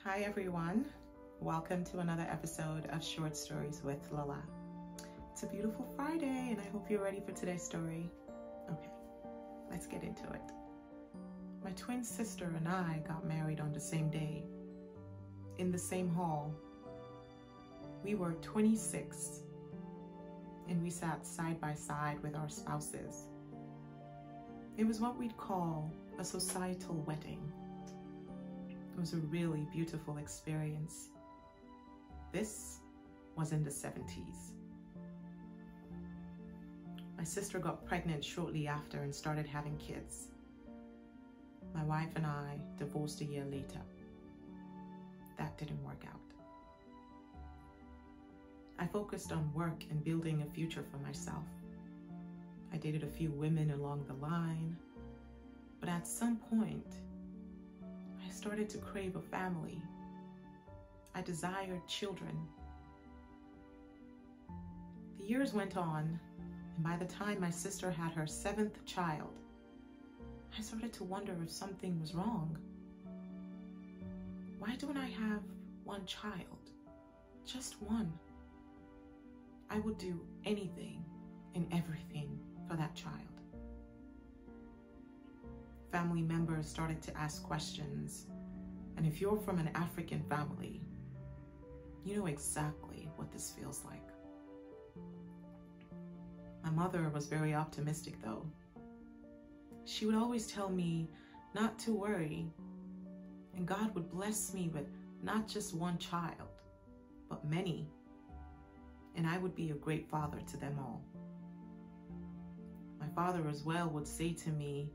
Hi everyone, welcome to another episode of Short Stories with Lola. It's a beautiful Friday and I hope you're ready for today's story. Okay, let's get into it. My twin sister and I got married on the same day, in the same hall. We were 26 and we sat side by side with our spouses. It was what we'd call a societal wedding. It was a really beautiful experience. This was in the 70s. My sister got pregnant shortly after and started having kids. My wife and I divorced a year later. That didn't work out. I focused on work and building a future for myself. I dated a few women along the line, but at some point, I started to crave a family. I desired children. The years went on, and by the time my sister had her 7th child, I started to wonder if something was wrong. Why don't I have one child? Just one. I would do anything and everything for that child. Family members started to ask questions, and if you're from an African family, you know exactly what this feels like. My mother was very optimistic though. She would always tell me not to worry, and God would bless me with not just one child, but many, and I would be a great father to them all. My father as well would say to me,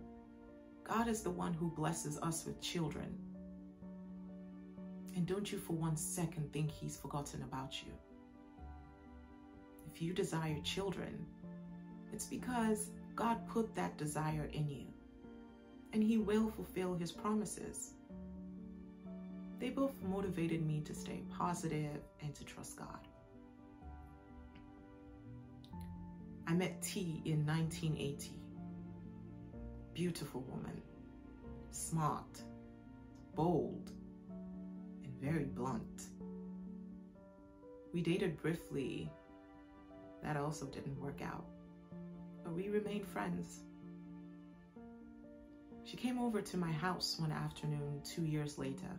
God is the one who blesses us with children. And don't you for one second think he's forgotten about you. If you desire children, it's because God put that desire in you, and he will fulfill his promises. They both motivated me to stay positive and to trust God. I met T in 1980. Beautiful woman, smart, bold, and very blunt. We dated briefly. That also didn't work out, but we remained friends. She came over to my house one afternoon 2 years later.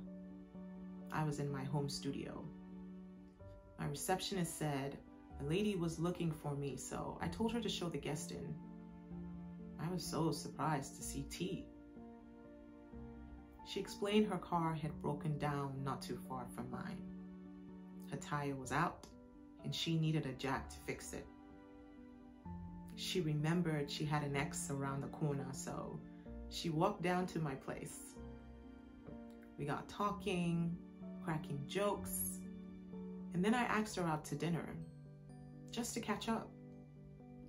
I was in my home studio. My receptionist said a lady was looking for me, so I told her to show the guest in. I was so surprised to see T. She explained her car had broken down not too far from mine. Her tire was out and she needed a jack to fix it. She remembered she had an ex around the corner, so she walked down to my place. We got talking, cracking jokes, and then I asked her out to dinner just to catch up,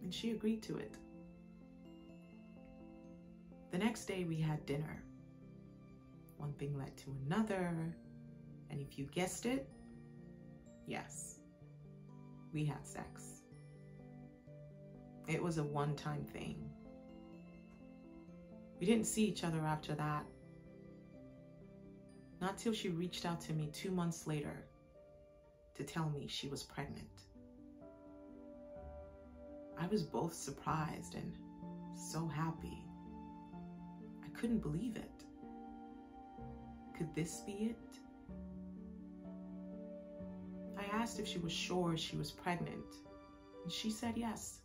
and she agreed to it. The next day we had dinner. One thing led to another, and if you guessed it, yes, we had sex. It was a one-time thing. We didn't see each other after that. Not till she reached out to me 2 months later to tell me she was pregnant. I was both surprised and so happy. I couldn't believe it. Could this be it? I asked if she was sure she was pregnant, and she said yes.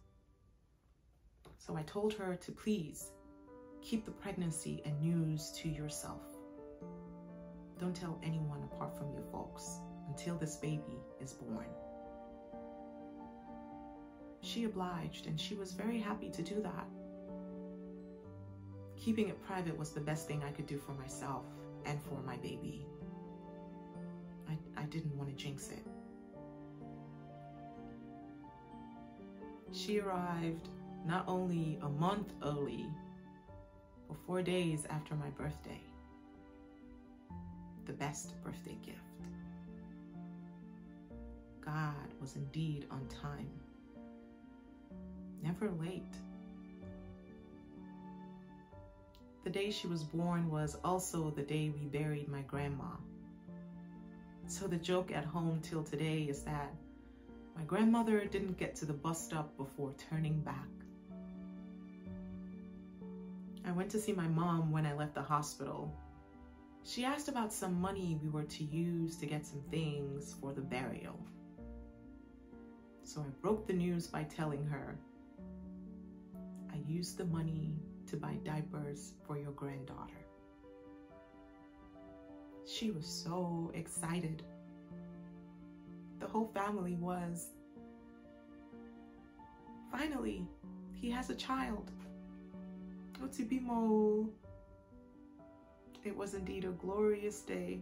So I told her to please keep the pregnancy and news to yourself. Don't tell anyone apart from your folks until this baby is born. She obliged, and she was very happy to do that. Keeping it private was the best thing I could do for myself and for my baby. I didn't want to jinx it. She arrived not only a month early, but 4 days after my birthday. The best birthday gift. God was indeed on time. Never late. The day she was born was also the day we buried my grandma. So the joke at home till today is that my grandmother didn't get to the bus stop before turning back. I went to see my mom when I left the hospital. She asked about some money we were to use to get some things for the burial. So I broke the news by telling her, I used the money to buy diapers for your granddaughter. She was so excited. The whole family was. Finally, he has a child. Otibimo. It was indeed a glorious day.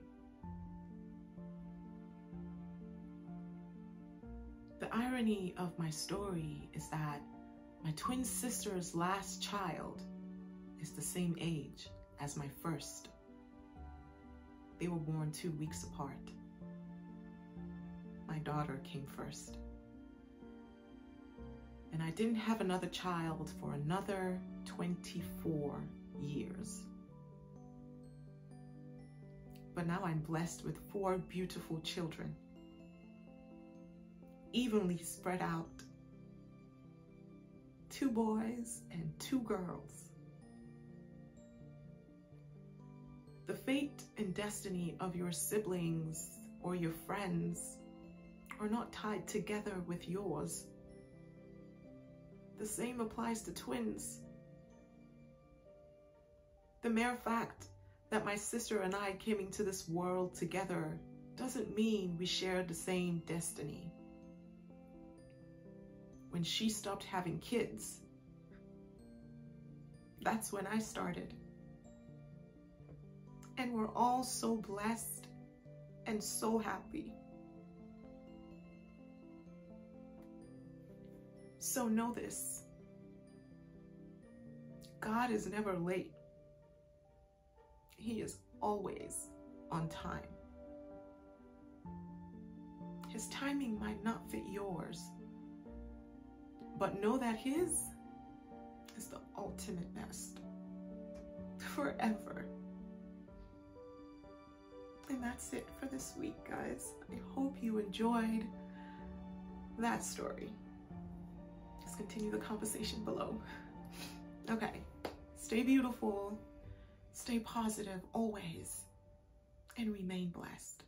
The irony of my story is that my twin sister's last child is the same age as my first. They were born 2 weeks apart. My daughter came first. And I didn't have another child for another 24 years. But now I'm blessed with 4 beautiful children, evenly spread out. 2 boys and 2 girls. The fate and destiny of your siblings or your friends are not tied together with yours. The same applies to twins. The mere fact that my sister and I came into this world together doesn't mean we share the same destiny. When she stopped having kids, that's when I started. And we're all so blessed and so happy. So know this, God is never late. He is always on time. His timing might not fit yours, but know that His is the ultimate best, forever. And that's it for this week, guys. I hope you enjoyed that story. Let's continue the conversation below. Okay, stay beautiful, stay positive always, and remain blessed.